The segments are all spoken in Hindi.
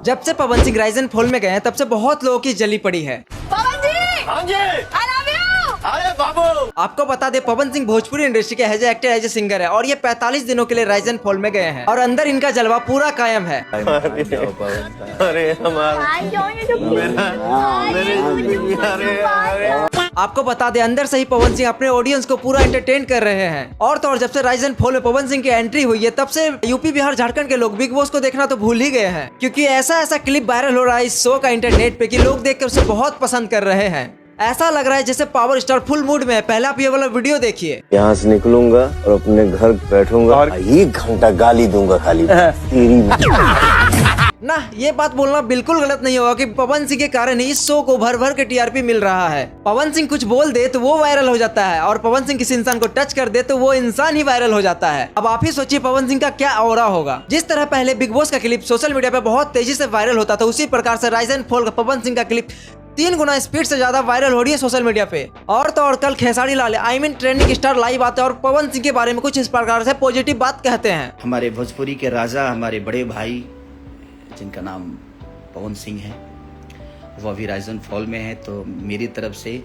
जब से पवन सिंह राइजन फॉल में गए हैं तब से बहुत लोगों की जली पड़ी है। पवन जी, हाँ जी, I love you। अरे बाबू, आपको बता दे पवन सिंह भोजपुरी इंडस्ट्री के एज एक्टर एज सिंगर है और ये 45 दिनों के लिए राइजन फॉल में गए हैं और अंदर इनका जलवा पूरा कायम है। अरे हमारा आपको बता दे अंदर से ही पवन सिंह अपने ऑडियंस को पूरा एंटरटेन कर रहे हैं। और तो और जब से राइजन फॉल में पवन सिंह की एंट्री हुई है तब से यूपी बिहार झारखंड के लोग बिग बॉस को देखना तो भूल ही गए हैं, क्योंकि ऐसा क्लिप वायरल हो रहा है इस शो का इंटरनेट पे कि लोग देखकर उसे बहुत पसंद कर रहे हैं। ऐसा लग रहा है जैसे पावर स्टार फुल मूड में है। पहले आप ये वाला वीडियो देखिए। यहाँ से निकलूंगा और अपने घर बैठूंगा और 1 घंटा गाली दूंगा खाली तेरी ना ये बात बोलना बिल्कुल गलत नहीं होगा कि पवन सिंह के कारण ही इस शो को भर भर के टीआरपी मिल रहा है। पवन सिंह कुछ बोल दे तो वो वायरल हो जाता है और पवन सिंह किसी इंसान को टच कर दे तो वो इंसान ही वायरल हो जाता है। अब आप ही सोचिए पवन सिंह का क्या ऑरा होगा। जिस तरह पहले बिग बॉस का क्लिप सोशल मीडिया पे बहुत तेजी से वायरल होता था, उसी प्रकार से राइजन फॉल का पवन सिंह का क्लिप 3 गुना स्पीड से ज्यादा वायरल हो रही है सोशल मीडिया पे। और तो और कल Khesari Lal trending star live आते हैं और पवन सिंह के बारे में कुछ इस प्रकार से पॉजिटिव बात कहते हैं। हमारे भोजपुरी के राजा, हमारे बड़े भाई जिनका नाम पवन सिंह है, वो अभी राइजन फॉल में है, तो मेरी तरफ से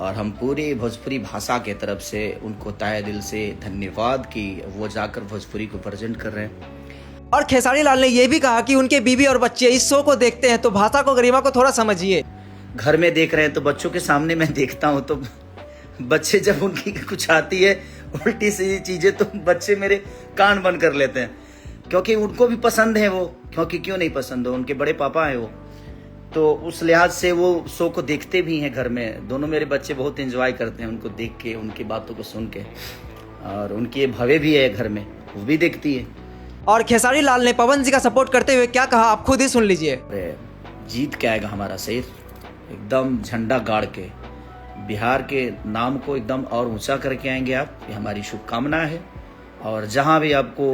और हम पूरे भोजपुरी भाषा के तरफ से उनको तहे दिल से धन्यवाद कि वो जाकर भोजपुरी को प्रेजेंट कर रहे हैं। और खेसारी लाल ने यह भी कहा कि उनके बीवी और बच्चे इस शो को देखते हैं तो भाषा को, गरिमा को थोड़ा समझिए। घर में देख रहे हैं तो बच्चों के सामने मैं देखता हूँ तो बच्चे जब उनकी कुछ आती है उल्टी सीधी चीजें तो बच्चे मेरे कान बंद कर लेते हैं, क्योंकि उनको भी पसंद है वो, क्योंकि क्यों नहीं पसंद हो, उनके बड़े पापा हैं वो, तो उस लिहाज से वो शो को देखते भी हैं घर में। दोनों मेरे बच्चे बहुत एंजॉय करते हैं उनको देख के, उनकी बातों को सुन के, और उनकी भवे भी है घर में, वो भी देखती है। और खेसारी लाल ने पवन सिंह का सपोर्ट करते हुए क्या कहा आप खुद ही सुन लीजिए। जीत के आएगा हमारा शेर, एकदम झंडा गाड़ के बिहार के नाम को एकदम और ऊंचा करके आएंगे आप, ये हमारी शुभकामना है। और जहां भी आपको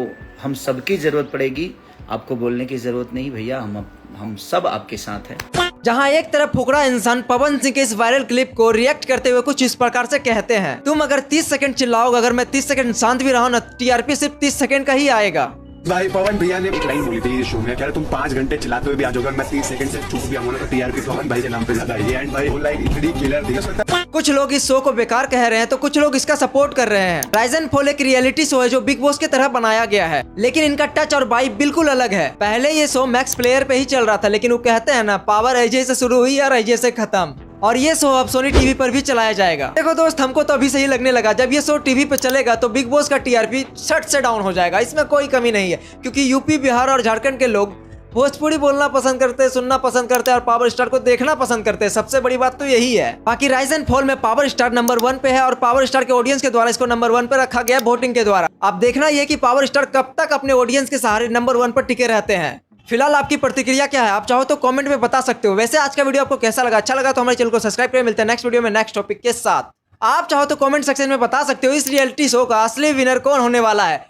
हम सबकी जरूरत पड़ेगी, आपको बोलने की जरूरत नहीं भैया, हम सब आपके साथ हैं। जहां एक तरफ फुकरा इंसान पवन सिंह के इस वायरल क्लिप को रिएक्ट करते हुए कुछ इस प्रकार से कहते हैं, तुम अगर 30 सेकंड चिल्लाओगे, अगर मैं 30 सेकंड शांत भी रहा ना, टीआरपी सिर्फ 30 सेकंड का ही आएगा। भाई पवन भैया ने एक लाइन बोली थी इस शो में, कह रहे तुम 5 घंटे चिल्लाते हुए भी आ जाओगे, मैं 30 सेकंड से चुप भी आऊंगा तो टीआरपी पवन भाई के नाम पे ज्यादा है। एंड भाई वो लाइन इतनी किलर थी। कुछ लोग इस शो को बेकार कह रहे हैं तो कुछ लोग इसका सपोर्ट कर रहे हैं। राइजन फॉल एक रियलिटी शो है जो बिग बॉस की तरह बनाया गया है, लेकिन इनका टच और वाइब बिल्कुल अलग है। पहले ये शो मैक्स प्लेयर पे ही चल रहा था, लेकिन वो कहते हैं ना, पावर ऐजे से शुरू हुई और ऐजे से खत्म, और ये शो अब सोनी टीवी पर भी चलाया जाएगा। देखो दोस्त, हमको तो अभी सही लगने लगा, जब ये शो टीवी पर चलेगा तो बिग बॉस का टीआरपी सट से डाउन हो जाएगा। इसमें कोई कमी नहीं है, क्योंकि यूपी बिहार और झारखंड के लोग भोजपुरी बोलना पसंद करते हैं, सुनना पसंद करते हैं और पावर स्टार को देखना पसंद करते हैं। सबसे बड़ी बात तो यही है। बाकी राइजन फॉल में पावर स्टार नंबर 1 पे है और पावर स्टार के ऑडियंस के द्वारा इसको नंबर 1 पे रखा गया वोटिंग के द्वारा। अब देखना यह कि पावर स्टार कब तक अपने ऑडियंस के सहारे नंबर 1 पर टिके रहते हैं। फिलहाल आपकी प्रतिक्रिया क्या है, आप चाहो तो कमेंट में बता सकते हो। वैसे आज का वीडियो आपको कैसा लगा? अच्छा लगा तो हमारे चैनल को सब्सक्राइब करें। मिलते हैं नेक्स्ट वीडियो में नेक्स्ट टॉपिक के साथ। आप चाहो तो कमेंट सेक्शन में बता सकते हो इस रियलिटी शो का असली विनर कौन होने वाला है।